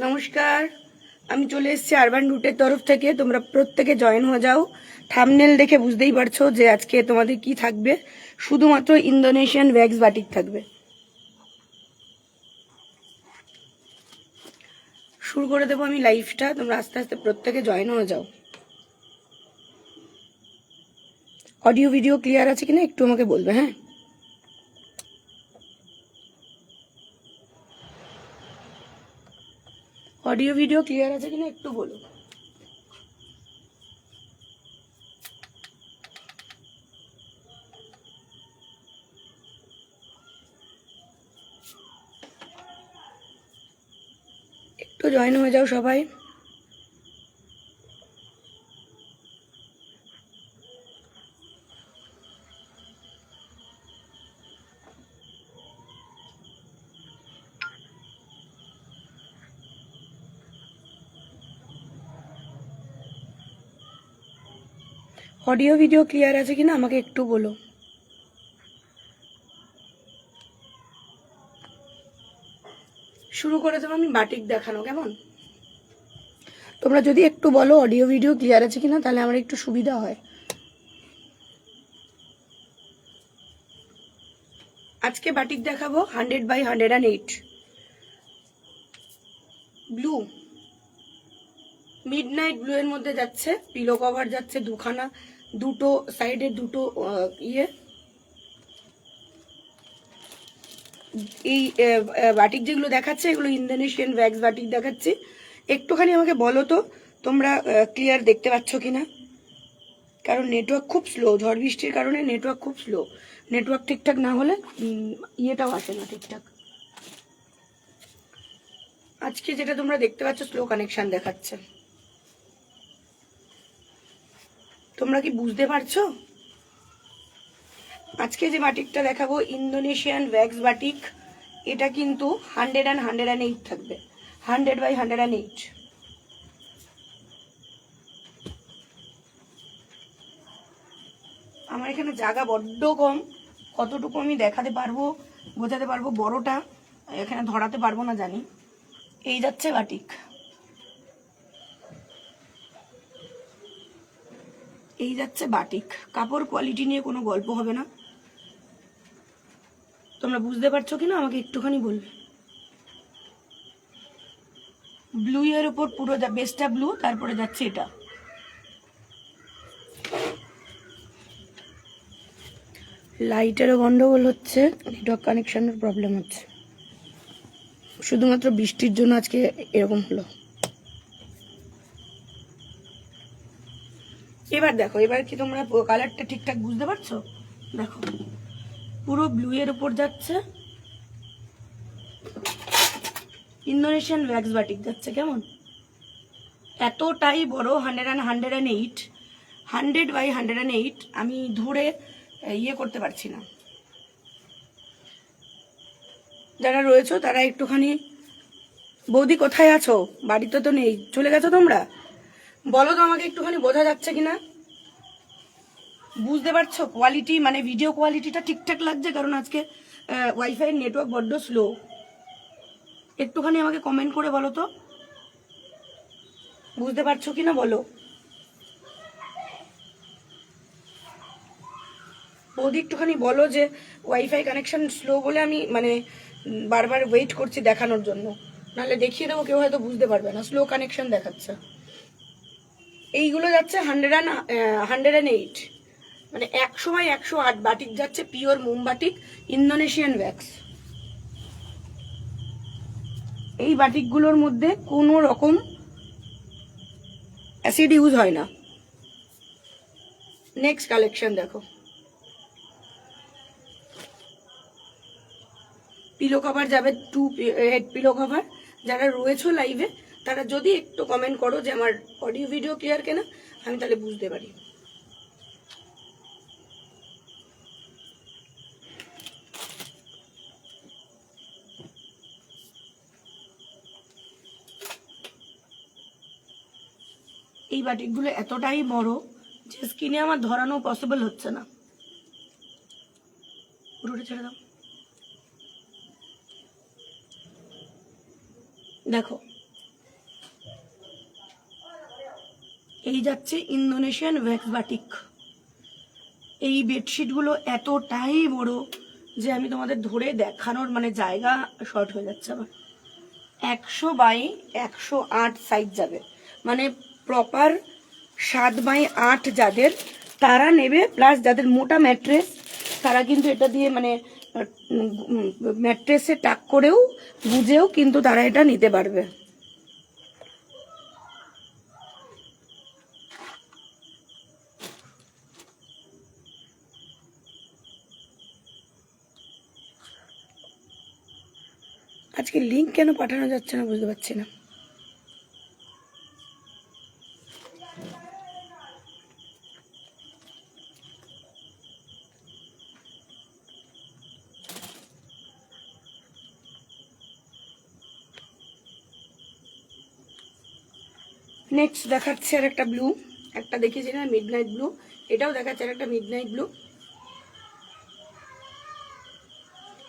নমস্কার, আমি চলে এসেছি আরবান রুটের তরফ থেকে। তোমরা প্রত্যেকে জয়েন হয়ে যাও। থাম্বনেল দেখে বুঝতেই পারছো যে আজকে তোমাদের কি থাকবে। শুধুমাত্র ইন্দোনেশিয়ান ওয়্যাক্স বাটিক থাকবে। শুরু করে দেবো আমি লাইভটা। তোমরা আস্তে আস্তে প্রত্যেকে জয়েন হয়ে যাও। অডিও ভিডিও ক্লিয়ার আছে কিনা একটু আমাকে বলবে। হ্যাঁ, অডিও ভিডিও ক্লিয়ার আছে কিনা একটু বলো। একটু জয়েন হয়ে যাও সবাই। অডিও ভিডিও ক্লিয়ার আছে কিনা আমাকে একটু বলো। শুরু করে দেবো আমি বাটিক দেখানো। কেমন? তোমরা যদি একটু বলো অডিও ভিডিও ক্লিয়ার আছে কিনা, তাহলে আমার একটু সুবিধা হয়। আজকে বাটিক দেখাবো 100x108 ব্লু, মিডনাইট ব্লু এর মধ্যে যাচ্ছে। পিলো কভার যাচ্ছে দুখানা, দুটো সাইডে দুটো ইয়ে। এই বাটিক যেগুলো দেখাচ্ছে এগুলো ইন্দোনেশিয়ান ওয়্যাক্স বাটিক দেখাচ্ছি। একটুখানি আমাকে বলো তো তোমরা ক্লিয়ার দেখতে পাচ্ছ কিনা, কারণ নেটওয়ার্ক খুব স্লো। ঝড় বৃষ্টির কারণে নেটওয়ার্ক খুব স্লো। নেটওয়ার্ক ঠিকঠাক না হলে ইয়েটাও আসে না ঠিকঠাক। আজকে যেটা তোমরা দেখতে পাচ্ছ স্লো কানেকশন দেখাচ্ছে। তোমরা কি বুঝতে পারছো? আজকে যে বাটিকটা দেখাবো ইন্দোনেশিয়ান ওয়্যাক্স বাটিক। এটা কিন্তু 100x108 থাকবে। 100x108। আমার এখানে জায়গা বড্ড কম। কতটুকু আমি দেখাতে পারবো, বোঝাতে পারবো, বড়টা এখানে ধরাতে পারবো না জানি। এই যাচ্ছে বাটিক, এই যাচ্ছে বাটিক। কাপড় কোয়ালিটি নিয়ে কোনো গল্প হবে না। তোমরা বুঝতে পারছো কিনা আমাকে একটুখানি বলবে। ব্লু এর উপর পুরো বেসটা ব্লু, তারপরে যাচ্ছে এটা। লাইটেরও গন্ডগোল হচ্ছে, নেটওয়ার্ক কানেকশনের প্রবলেম হচ্ছে। শুধুমাত্র বৃষ্টির জন্য আজকে এরকম হলো। এবার দেখো, এবার কি তোমরা কালারটা ঠিকঠাক বুঝতে পারছো? দেখো, পুরো ব্লু এর উপর যাচ্ছে, ইন্দোনেশিয়ান ওয়্যাক্স বাটিক যাচ্ছে। কেমন? এতটাই বড় 100x108, 100x108 আমি ধরে ইয়ে করতে পারছি না। যারা রয়েছো তারা একটুখানি, বৌদি কোথায় আছো? বাড়িতে তো নেই, চলে গেছো তোমরা? বলো তো আমাকে একটুখানি বোঝা যাচ্ছে কিনা, বুঝতে পারছো? কোয়ালিটি মানে ভিডিও কোয়ালিটিটা ঠিকঠাক লাগছে? কারণ আজকে ওয়াইফাই নেটওয়ার্ক বড্ড স্লো। একটুখানি আমাকে কমেন্ট করে বলো তো বুঝতে পারছো কিনা, বলো। বৌদি একটুখানি বলো যে ওয়াইফাই কানেকশন স্লো বলে আমি মানে বারবার ওয়েট করছি দেখানোর জন্য, নাহলে দেখিয়ে দেবো, কেউ হয়তো বুঝতে পারবে না। স্লো কানেকশন দেখাচ্ছে। এইগুলো যাচ্ছে 100x108, মানে 100x108 বাটিক যাচ্ছে। পিওর মোম বাটিক, ইন্দোনেশিয়ান ওয়্যাক্স। এই বাটিকগুলোর মধ্যে কোনো রকম অ্যাসিড ইউজ হয় না। নেক্সট কালেকশন দেখো, পিলো কভার যাবে, 2 হেড পিলো কভার। যারা রয়েছো লাইভে তারা যদি একটু কমেন্ট করো যে আমার অডিও ভিডিও ক্লিয়ার কেনা, আমি তাহলে বুঝতে পারি। এই বাটিকগুলো এতটাই বড় যে স্ক্রিনে আমার ধরানো পসিবল হচ্ছে না। পুরোটা ছেড়ে দাও। দেখো, এই যাচ্ছে ইন্দোনেশিয়ান ওয়্যাক্স বাটিক। এই বেডশিটগুলো এতটাই বড় যে আমি তোমাদের ধরে দেখানোর মানে জায়গা শর্ট হয়ে যাচ্ছে আমার। 100x108 সাইজ যাবে, মানে প্রপার 7x8 যাদের তারা নেবে, প্লাস যাদের মোটা ম্যাট্রেস তারা কিন্তু এটা দিয়ে মানে ম্যাট্রেসে টাক করেও বুঝেও কিন্তু তারা এটা নিতে পারবে। আজকে লিঙ্ক কেন পাঠানো যাচ্ছে না বুঝতে পারছি না। নেক্সট দেখাচ্ছে আর একটা ব্লু, একটা দেখিয়েছি না মিডনাইট ব্লু, এটাও দেখাচ্ছে আর একটা মিডনাইট ব্লু।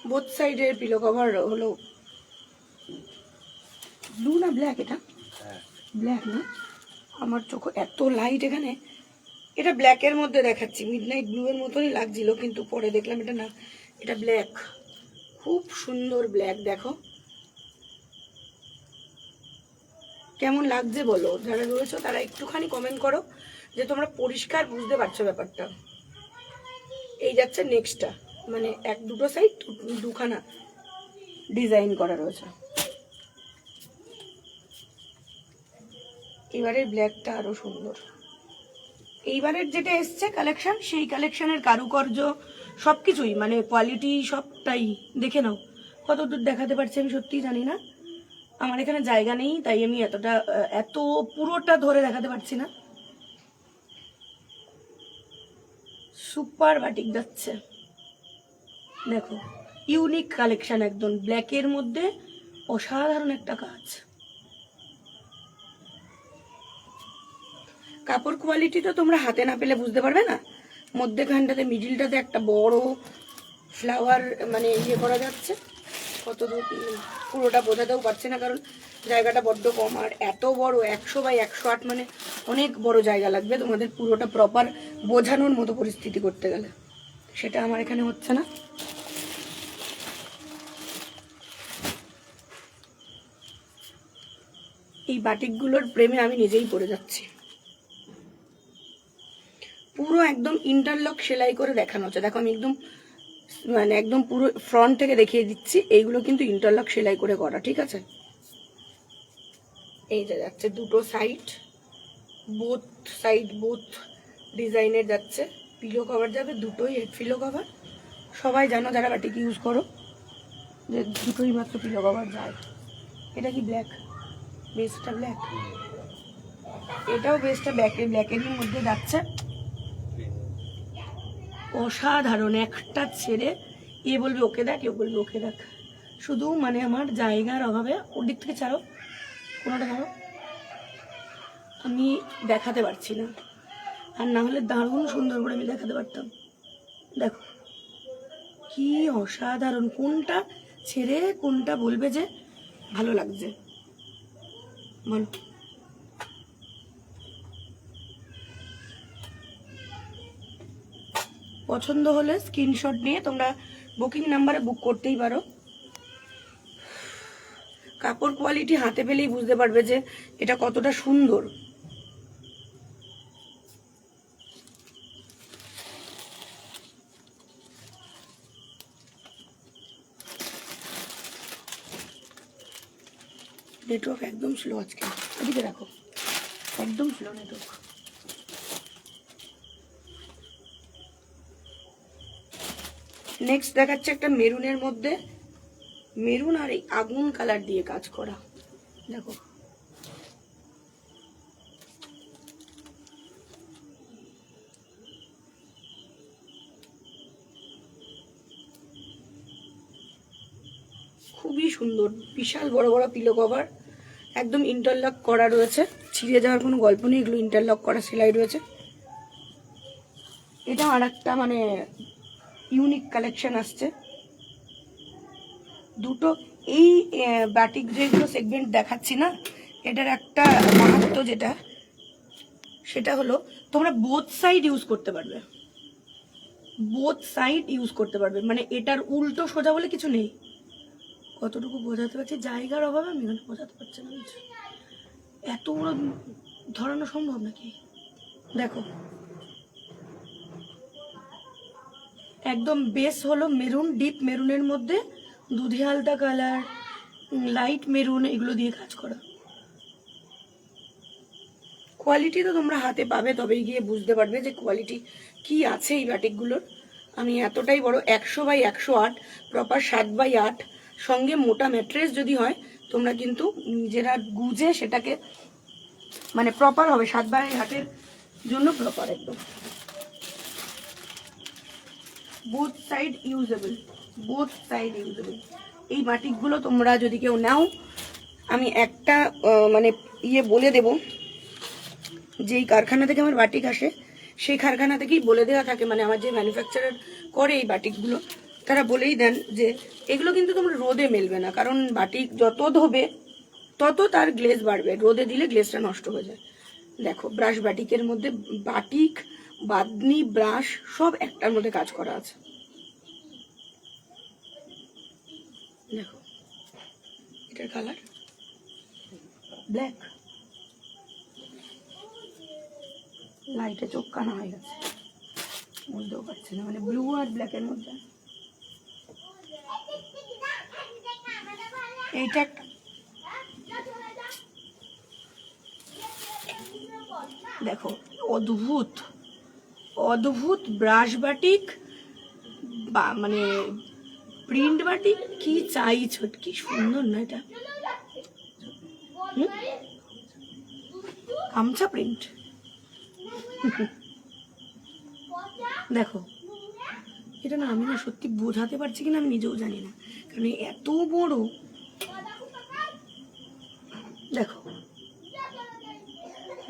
বোথ সাইডের পিলো কভার হলো ব্লু না ব্ল্যাক, এটা ব্ল্যাক না, আমার চোখ এত লাইট এখানে। এটা ব্ল্যাকের মধ্যে দেখাচ্ছি, মিডনাইট ব্লু এর মতনই লাগছিল, কিন্তু পরে দেখলাম এটা না, এটা ব্ল্যাক। খুব সুন্দর ব্ল্যাক, দেখো কেমন লাগছে বলো, যারা রয়েছে তারা একটুখানি কমেন্ট করো যে তোমরা পরিষ্কার বুঝতে পারছো ব্যাপারটা। এই যাচ্ছে নেক্সটটা, মানে দুটো সাইড দুখানা ডিজাইন করা রয়েছে। এবারের ব্ল্যাকটা আরো সুন্দর। এইবারের যেটা এসছে কালেকশন, সেই কালেকশনের কারুকার্য সবকিছুই মানে কোয়ালিটি সবটাই দেখে নাও। কত দূর দেখাতে পারছি আমি সত্যিই জানি না, আমার এখানে জায়গা নেই, তাই আমি এত পুরোটা ধরে দেখাতে পারছি না। সুপার বাটিক যাচ্ছে, দেখো ইউনিক কালেকশন, একদম ব্ল্যাকের মধ্যে অসাধারণ একটা কাজ। কাপড় কোয়ালিটি তো তোমরা হাতে না পেলে বুঝতে পারবে না। মধ্যেখানটাতে মিডিলটাতে একটা বড় ফ্লাওয়ার মানে ইয়ে করা যাচ্ছে, কত দূর পুরোটা বোঝাতেও পারছি না কারণ জায়গাটা বড্ড কম। আর এত বড় 100x108 মানে অনেক বড় জায়গা লাগবে তোমাদের পুরোটা প্রপার বোঝানোর মতো পরিস্থিতি করতে গেলে, সেটা আমার এখানে হচ্ছে না। এই বাটিকগুলোর প্রেমে আমি নিজেই পড়ে যাচ্ছি। পুরো একদম ইন্টারলক সেলাই করে দেখানো হচ্ছে, দেখো আমি একদম মানে একদম পুরো ফ্রন্ট থেকে দেখিয়ে দিচ্ছি, এইগুলো কিন্তু ইন্টারলক সেলাই করে করা, ঠিক আছে। এই যে যাচ্ছে দুটো সাইড, বোথ ডিজাইনের যাচ্ছে। পিলো কভার যাবে দুটোই, হেড পিলো কভার। সবাই জানো যারা বাটিক ইউজ করো যে দুটোই মাত্র পিলো কভার যায়। এটা কি ব্ল্যাক, বেসটা ব্ল্যাক, এটাও বেসটা ব্ল্যাকেরই মধ্যে যাচ্ছে। অসাধারণ, একটা ছেড়ে এ বলবে ওকে দেখ, এ বলবে ওকে দেখ, শুধু মানে আমার জায়গার অভাবে ওর দিক থেকে ছাড়ো, কোনোটা ছাড়ো, আমি দেখাতে পারছি না। আর না হলে দারুণ সুন্দর করে আমি দেখাতে পারতাম। দেখো কি অসাধারণ, কোনটা ছেড়ে কোনটা বলবে যে ভালো লাগছে বলো। পছন্দ হলে স্ক্রিনশট নিয়ে তোমরা বুকিং নাম্বারে বুক করতেই পারো। কাপড় কোয়ালিটি হাতে পেলেই বুঝতে পারবে যে এটা কতটা সুন্দর। নেটওয়ার্ক একদম স্লো আজকে, এদিকে রাখো, একদম স্লো নেটওয়ার্ক। নেক্সট দেখাচ্ছে একটা মেরুনের মধ্যে, মেরুন আর এই আগুন কালার দিয়ে কাজ করা, দেখো খুবই সুন্দর। বিশাল বড় বড় পিলো কভার, একদম ইন্টারলক করা রয়েছে, ছিঁড়ে যাওয়ার কোনো গল্প নেই, এগুলো ইন্টারলক করা সেলাই রয়েছে। এটা আর একটা মানে ইউনিক কালেকশন আসছে দুটো। এই বাটিক যেগুলো সেগমেন্ট দেখাচ্ছি না, এটার একটা মাহাত্ম্য যেটা সেটা হলো তোমরা বোথ সাইড ইউজ করতে পারবে, বোথ সাইড ইউজ করতে পারবে, মানে এটার উল্টো সোজা বলে কিছু নেই। কতটুকু বোঝাতে পারছি, জায়গার অভাবে আমি এখানে বোঝাতে পারছি না। এত বড় ধরানো সম্ভব নাকি? দেখো একদম বেস হলো মেরুন, ডিপ মেরুনের মধ্যে দুধে হালতা কালার, লাইট মেরুন, এগুলো দিয়ে কাজ করা। কোয়ালিটি তো তোমরা হাতে পাবে, তবেই গিয়ে বুঝতে পারবে যে কোয়ালিটি কি আছে এই বাটিকগুলোর। আমি এতটাই বড় 100x108 প্রপার 7x8 সঙ্গে মোটা ম্যাট্রেস যদি হয় তোমরা কিন্তু নিজেরা গুজে সেটাকে মানে প্রপার হবে, 7x8 জন্য প্রপার একদম। Both side usable, both side usable. এই বাটিকগুলো তোমরা যদি কেউ নাও, আমি একটা মানে বলে দেব, যেই কারখানা থেকে আমার বাটিক আসে সেই কারখানা থেকেই বলে দেওয়া থাকে, মানে আমার যে ম্যানুফ্যাকচারার করে এই বাটিকগুলো তারা বলেই দেন যে এগুলো কিন্তু তোমরা রোদে মেলবে না, কারণ বাটিক যত ধোবে তত তার গ্লেজ বাড়বে, রোদে দিলে গ্লেজটা নষ্ট হয়ে যায়। দেখো ব্রাশ বাটিকের মধ্যে বাটিক, বাদনি, ব্রাশ সব একটার মধ্যে কাজ করা আছে। দেখো এটার কালার ব্ল্যাক, লাইটে চোখ কানা হয়ে গেছে, বুঝতেও পারছি না, মানে ব্লু আর ব্ল্যাকের মধ্যে। এইটা একটা দেখো অদ্ভুত অদ্ভুত ব্রাশ বাটিক বা মানে প্রিন্ট বাটিক, কি চাইছো, কি সুন্দর না এটা, গামছা প্রিন্ট। দেখো এটা না আমি না সত্যি বোঝাতে পারছি কিনা আমি নিজেও জানি না, কারণ এত বড়। দেখো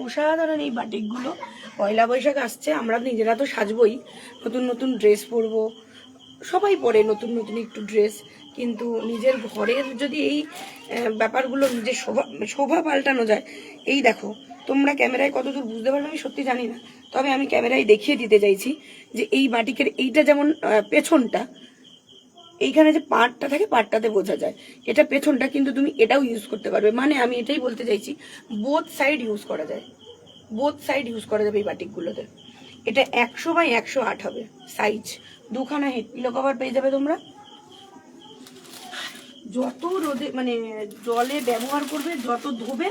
অসাধারণ এই বাটিকগুলো। পয়লা বৈশাখ আসছে, আমরা নিজেরা তো সাজবই, নতুন নতুন ড্রেস পরবো, সবাই পরে নতুন নতুন একটু ড্রেস, কিন্তু নিজের ঘরের যদি এই ব্যাপারগুলো নিজের শোভা পাল্টানো যায়। এই দেখো তোমরা ক্যামেরায় কতদূর বুঝতে পারবে আমি সত্যি জানি না, তবে আমি ক্যামেরায় দেখিয়ে দিতে চাইছি যে এই বাটিকের এইটা যেমন পেছনটা, এইখানে যে পার্টটা থাকে পার্টটাতে বোঝা যায় এটা পেছনটা, কিন্তু তুমি এটাও ইউজ করতে পারবে, মানে আমি এটাই বলতে চাইছি বোথ সাইড ইউজ করা যায়, বোথ সাইড ইউজ করা যাবে এই বাটিকগুলোতে। এটা 100x108 হবে সাইজ, দুখানা হেড পিলো কভার পেয়ে যাবে তোমরা। যত রোদে মানে জলে ব্যবহার করবে, যত ধোবে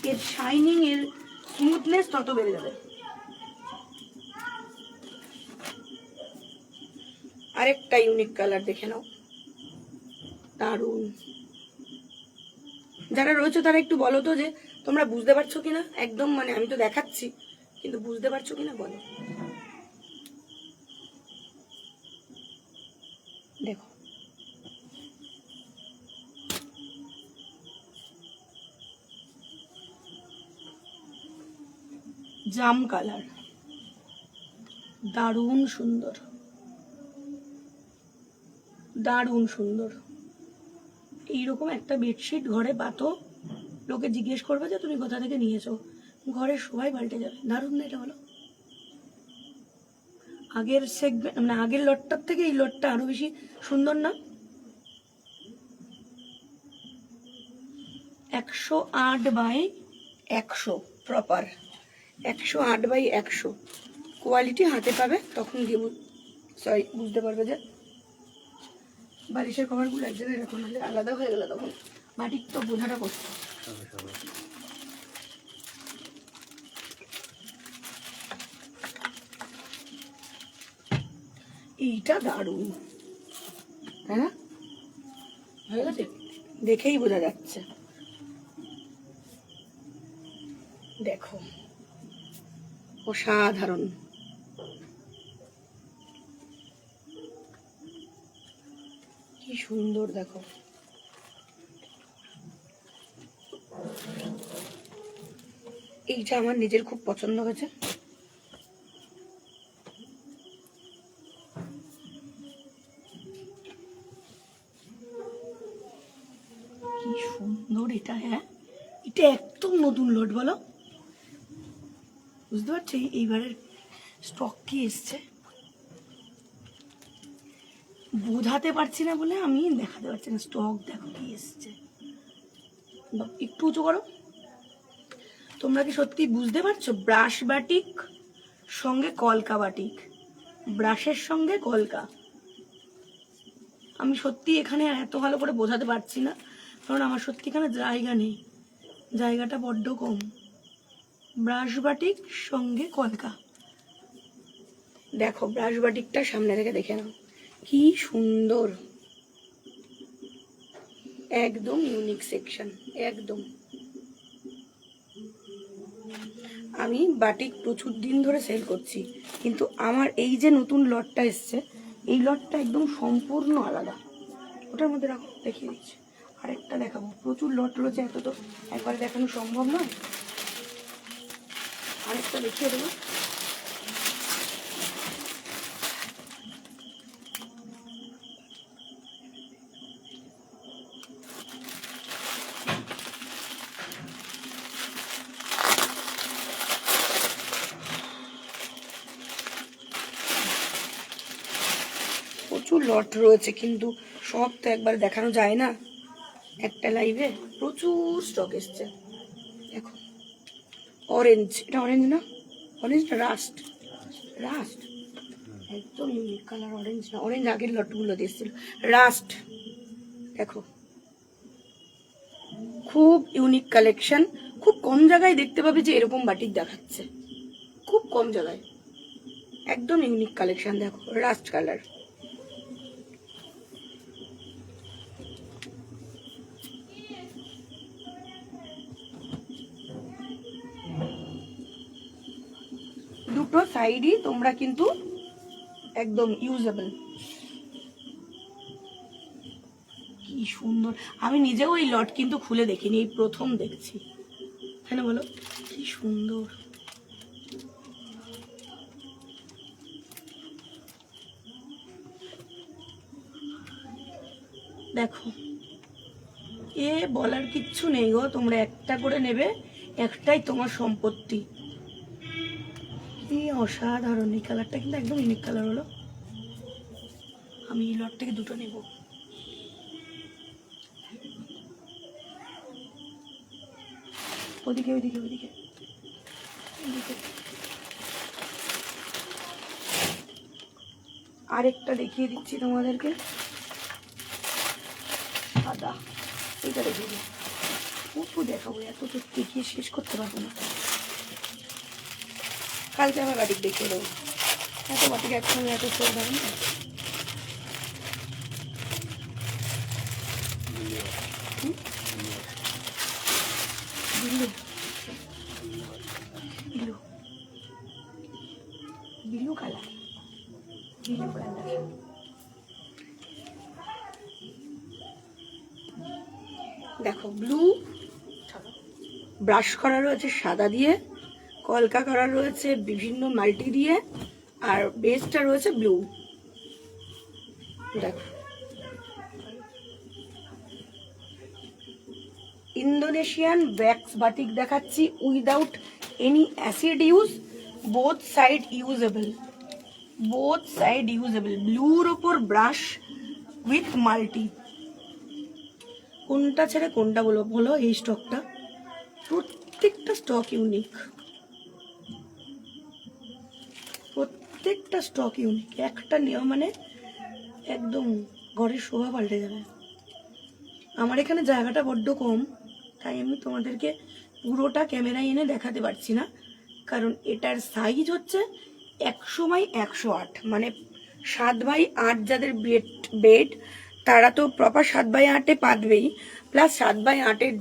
এর শাইনিং, এর স্মুথনেস তত বেড়ে যাবে। আরেকটা ইউনিক কালার দেখে নাও, দারুন। যারা রয়েছে তারা একটু বলো তো যে তোমরা বুঝতে পারছো কিনা, একদম মানে আমি তো দেখাচ্ছি কিন্তু বুঝতে পারছো কিনা বলো। দেখো জাম কালার, দারুণ সুন্দর, দারুণ সুন্দর। এইরকম একটা বেডশিট ঘরে পাতো, লোকে জিজ্ঞেস করবে যে তুমি কোথা থেকে নিয়েছো, ঘরের সবাই পাল্টে যাবে। দারুণ না এটা? হলো আগের সেগমেন্ট মানে আগের লটটার থেকে এই লটটা আরো বেশি সুন্দর না? 108x100 প্রপার, 108x100 কোয়ালিটি হাতে পাবে, তখন গিয়ে সরি বুঝতে পারবে যে বালিশের কভারগুলো এক জায়গায় রাখুন, নাহলে আলাদা হয়ে গেল তখন বাটিক তো বোঝাটা কষ্ট। এইটা দারুণ, তাই না? হয়ে গেছে, দেখেই বোঝা যাচ্ছে। দেখো অসাধারণ, কি সুন্দর। দেখো এইটা আমার নিজের খুব পছন্দ হয়েছে। কি সুন্দর এটা, হ্যাঁ এটা একদম নতুন লট বলো। বুঝতে পারছো এইবারের স্টক কি এসছে বোঝাতে পারছি না বলে আমি দেখাতে পারছি না। স্টক দেখো কি এসছে, একটু উঁচু করো। তোমরা কি সত্যি বুঝতে পারছো? ব্রাশ বাটিক সঙ্গে কলকা বাটিক, ব্রাশের সঙ্গে কলকা। আমি সত্যি এখানে এত ভালো করে বোঝাতে পারছি না, কারণ আমার সত্যি এখানে জায়গা নেই, জায়গাটা বড্ড কম। ব্রাশ বাটিক সঙ্গে কলকা, দেখো ব্রাশ বাটিকটা সামনে থেকে দেখে নাও কি সুন্দর, একদম ইউনিক সেকশন একদম। আমি বাটিক প্রচুর দিন ধরে সেল করছি, কিন্তু আমার এই যে নতুন লটটা এসছে এই লটটা একদম সম্পূর্ণ আলাদা। ওটার মধ্যে রাখো, দেখিয়ে দিচ্ছি। আরেকটা দেখাবো, প্রচুর লট রয়েছে, এত তো একবার দেখানো সম্ভব নয়। আরেকটা দেখিয়ে দেবো। প্রচুর লট রয়েছে, কিন্তু সব তো একবার দেখানো যায় না একটা লাইভে। প্রচুর স্টক এসছে। দেখো অরেঞ্জ, এটা অরেঞ্জ না, অরেঞ্জ না রাস্ট, রাস্ট একদম ইউনিক কালার। অরেঞ্জ না, অরেঞ্জ আগের লটগুলো দিয়েছিল। রাস্ট দেখো, খুব ইউনিক কালেকশন। খুব কম জায়গায় দেখতে পাবে যে এরকম বাটিক দেখাচ্ছে, খুব কম জায়গায়। একদম ইউনিক কালেকশন। দেখো রাস্ট কালার, দুটো সাইডই তোমরা কিন্তু একদম ইউজেবল। কি সুন্দর, আমি নিজেও এই লট কিন্তু খুলে দেখিনি, এই প্রথম দেখছি। হ্যাঁ না বলো, কি সুন্দর। দেখো এ বলার কিচ্ছু নেই গো, তোমরা একটা করে নেবে, একটাই তোমার সম্পত্তি। কি অসাধারণ, এই কালারটা কিন্তু একদম ইউনিক কালার হলো। আমি এই লট থেকে দুটো নেব। ওদিকে ওইদিকে ওইদিকে ওইদিকে আরেকটা দেখিয়ে দিচ্ছি তোমাদেরকে, সাদা। এটা দেখিয়ে দিই, কত দেখাবো, এত তো দেখিয়ে শেষ করতে পারবো না। কালকে আমার বাটিক দেখিয়ে দেবো, এত বাটিক একসঙ্গে এত চোখ দেবে না। Bilu Bilu Bilu colour, Bilu colour. দেখো ব্লু ব্রাশ করা রয়েছে সাদা দিয়ে, কলকা করা রয়েছে বিভিন্ন মাল্টি দিয়ে, আর বেসটা রয়েছে ব্লু। দেখো ইন্দোনেশিয়ান ওয়্যাক্স বাটিক দেখাচ্ছি, without any acid use, both side usable, both side usable. ব্লুর ওপর ব্রাশ উইথ মাল্টি। কোনটা ছেড়ে কোনটা বলো বলো, এই স্টকটা প্রত্যেকটা স্টক ইউনিক, প্রত্যেকটা স্টক ইউনিক। একটা নেওয়া মানে একদম ঘরের শোভা পাল্টে যাবে। আমার এখানে জায়গাটা বড্ড কম, তাই আমি তোমাদেরকে পুরোটা ক্যামেরায় এনে দেখাতে পারছি না, কারণ এটার সাইজ হচ্ছে 100x108, মানে 7x8। যাদের বেড তারা তো প্রপার 7x8-এ পাতবেই, প্লাস 7x8-এর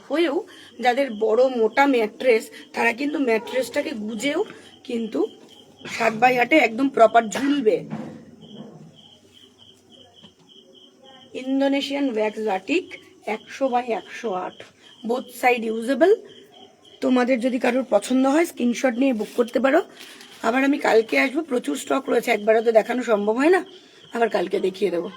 হয়েও যাদের বড় মোটা ম্যাট্রেস তারা কিন্তু ম্যাট্রেসটাকে গুজেও কিন্তু 7x8-এ একদম প্রপার ঝুলবে। Indonesian wax batik 100x108, both side usable. তোমাদের যদি কারোর পছন্দ হয় স্ক্রিনশট নিয়ে বুক করতে পারো। আবার আমি কালকে আসবো, প্রচুর স্টক রয়েছে, একবারে তো দেখানো সম্ভব হয় না, আবার কালকে দেখিয়ে দেবো।